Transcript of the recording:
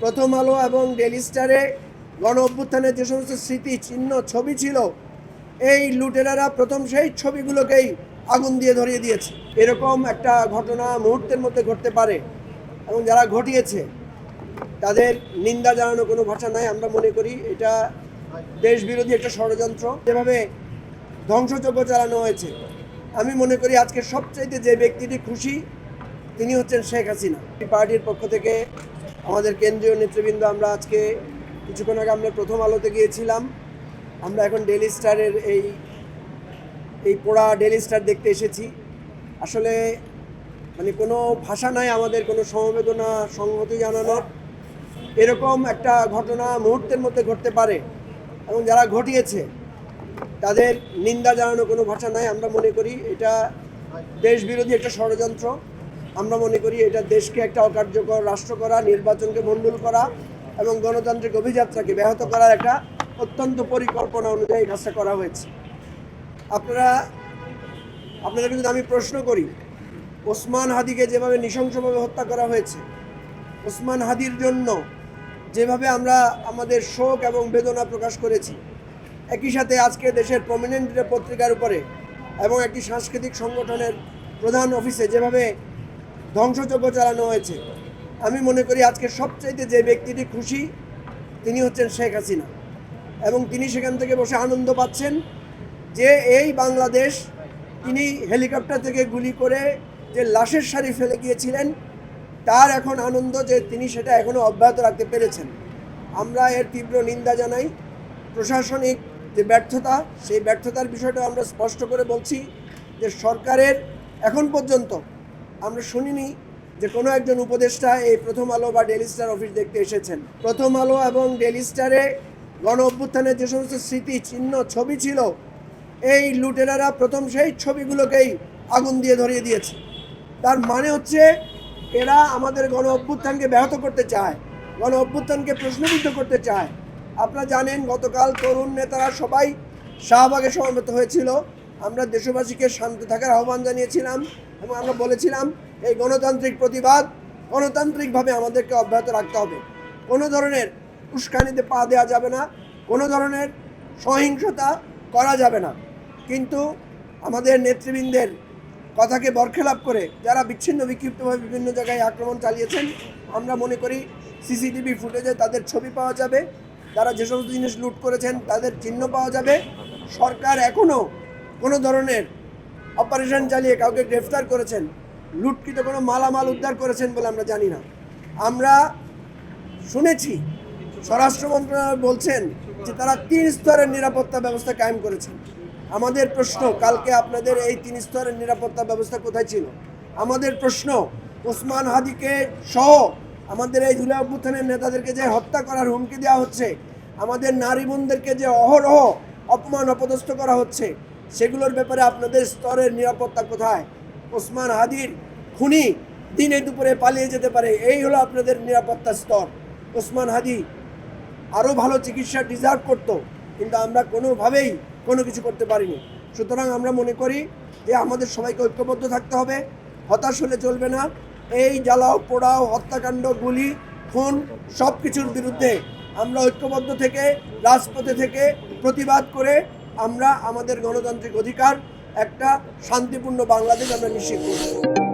প্রথম আলো এবং ডেইলি স্টারে গণ অভ্যুত্থানের যে সমস্ত স্মৃতি চিহ্ন ছবি ছিল, এই লুটেরারা প্রথম সেই ছবিগুলোকেই আগুন দিয়ে ধরিয়ে দিয়েছে। এরকম একটা ঘটনা মুহূর্তের মধ্যে ঘটতে পারে এবং যারা ঘটিয়েছে তাদের নিন্দা জানানো কোনো ভাষা নাই। আমরা মনে করি এটা দেশ বিরোধী একটা ষড়যন্ত্র, যেভাবে ধ্বংসযজ্ঞ চালানো হয়েছে। আমি মনে করি আজকে সবচাইতে যে ব্যক্তিটি খুশি তিনি হচ্ছেন শেখ হাসিনা। পার্টির পক্ষ থেকে আমাদের কেন্দ্রীয় নেতৃবৃন্দ, আমরা আজকে কিছুক্ষণ আগে আমরা প্রথম আলোতে গিয়েছিলাম। আমরা এখন ডেইলি স্টারের এই পোড়া ডেইলি স্টার দেখতে এসেছি। আসলে মানে কোনো ভাষা নাই আমাদের কোনো সমবেদনা সংহতি জানানোর। এরকম একটা ঘটনা মুহূর্তের মধ্যে ঘটতে পারে এবং যারা ঘটিয়েছে তাদের নিন্দা জানানো কোনো ভাষা নাই। আমরা মনে করি এটা দেশ বিরোধী একটা ষড়যন্ত্র। আমরা মনে করি এটা দেশকে একটা অকার্যকর রাষ্ট্র করা, নির্বাচনকে ভণ্ডুল করা এবং গণতান্ত্রিক অভিযাত্রাকে ব্যাহত করার একটা অত্যন্ত পরিকল্পনা অনুযায়ী কাজটা করা হয়েছে। আপনাদেরকে যদি আমি প্রশ্ন করি, ওসমান হাদিকে যেভাবে নৃশংসভাবে হত্যা করা হয়েছে, ওসমান হাদির জন্য যেভাবে আমরা আমাদের শোক এবং বেদনা প্রকাশ করেছি, একই সাথে আজকে দেশের প্রমিনেন্ট পত্রিকার উপরে এবং একটি সাংস্কৃতিক সংগঠনের প্রধান অফিসে যেভাবে ধ্বংসযজ্ঞ চালানো হয়েছে, আমি মনে করি আজকে সবচাইতে যে ব্যক্তিটি খুশি তিনি হচ্ছেন শেখ হাসিনা। এবং তিনি সেখান থেকে বসে আনন্দ পাচ্ছেন যে এই বাংলাদেশ, তিনি হেলিকপ্টার থেকে গুলি করে যে লাশের সারি ফেলে গিয়েছিলেন, তার এখন আনন্দ যে তিনি সেটা এখনও অব্যাহত রাখতে পেরেছেন। আমরা এর তীব্র নিন্দা জানাই। প্রশাসনিক যে ব্যর্থতা, সেই ব্যর্থতার বিষয়টা আমরা স্পষ্ট করে বলছি যে সরকারের এখন পর্যন্ত আমরা শুনিনি যে কোনো একজন উপদেষ্টা এই প্রথম আলো বা ডেইলি স্টার অফিস দেখতে এসেছেন। প্রথম আলো এবং ডেইলি স্টারে গণ অভ্যুত্থানের যে সমস্ত স্মৃতি চিহ্ন ছবি ছিল, এই লুটেরারা প্রথম সেই ছবিগুলোকেই আগুন দিয়ে ধরিয়ে দিয়েছে। তার মানে হচ্ছে এরা আমাদের গণ অভ্যুত্থানকে ব্যাহত করতে চায়, গণ অভ্যুত্থানকে প্রশ্নবিদ্ধ করতে চায়। আপনারা জানেন গতকাল তরুণ নেতারা সবাই শাহবাগে সমবেত হয়েছিল। আমরা দেশবাসীকে শান্ত থাকার আহ্বান জানিয়েছিলাম এবং আমরা বলেছিলাম এই গণতান্ত্রিক প্রতিবাদ গণতান্ত্রিকভাবে আমাদেরকে অব্যাহত রাখতে হবে। কোনো ধরনের উস্কানিতে পা দেওয়া যাবে না, কোনো ধরনের সহিংসতা করা যাবে না। কিন্তু আমাদের নেতৃবৃন্দের কথাকে বরখেলাপ করে যারা বিচ্ছিন্ন বিক্ষিপ্তভাবে বিভিন্ন জায়গায় আক্রমণ চালিয়েছেন, আমরা মনে করি সিসিটিভি ফুটেজে তাদের ছবি পাওয়া যাবে, তারা যে সমস্ত জিনিস লুট করেছেন তাদের চিহ্ন পাওয়া যাবে। সরকার এখনও কোনো ধরনের অপারেশন চালিয়ে কাউকে গ্রেফতার করেছেন, লুটকৃত কোনো মালামাল উদ্ধার করেছেন বলে আমরা জানি না। আমরা শুনেছি স্বরাষ্ট্র মন্ত্রণালয় বলছেন যে তারা 3 স্তরের নিরাপত্তা ব্যবস্থা কায়েম করেছেন। আমাদের প্রশ্ন, কালকে আপনাদের এই 3 স্তরের নিরাপত্তা ব্যবস্থা কোথায় ছিল? আমাদের প্রশ্ন, ওসমান হাদিকে সহ আমাদের এই জুলাই অভ্যুত্থানের নেতাদেরকে যে হত্যা করার হুমকি দেওয়া হচ্ছে, আমাদের নারী বোনদেরকে যে অহরহ অপমান অপদস্থ করা হচ্ছে, সেগুলোর ব্যাপারে আপনাদের স্তরের নিরাপত্তা কোথায়? ওসমান হাদির খুনি দিনে দুপুরে পালিয়ে যেতে পারে, এই হলো আপনাদের নিরাপত্তা স্তর। ওসমান হাদি আরও ভালো চিকিৎসা ডিজার্ভ করতো, কিন্তু আমরা কোনোভাবেই কোনো কিছু করতে পারিনি। সুতরাং আমরা মনে করি যে আমাদের সবাইকে ঐক্যবদ্ধ থাকতে হবে, হতাশ হলে চলবে না। এই জ্বালাও পোড়াও, হত্যাকাণ্ড, গুলি, খুন সব কিছুর বিরুদ্ধে আমরা ঐক্যবদ্ধ থেকে রাজপথে থেকে প্রতিবাদ করে আমরা আমাদের গণতান্ত্রিক অধিকার, একটা শান্তিপূর্ণ বাংলাদেশ আমরা নিশ্চিত করব।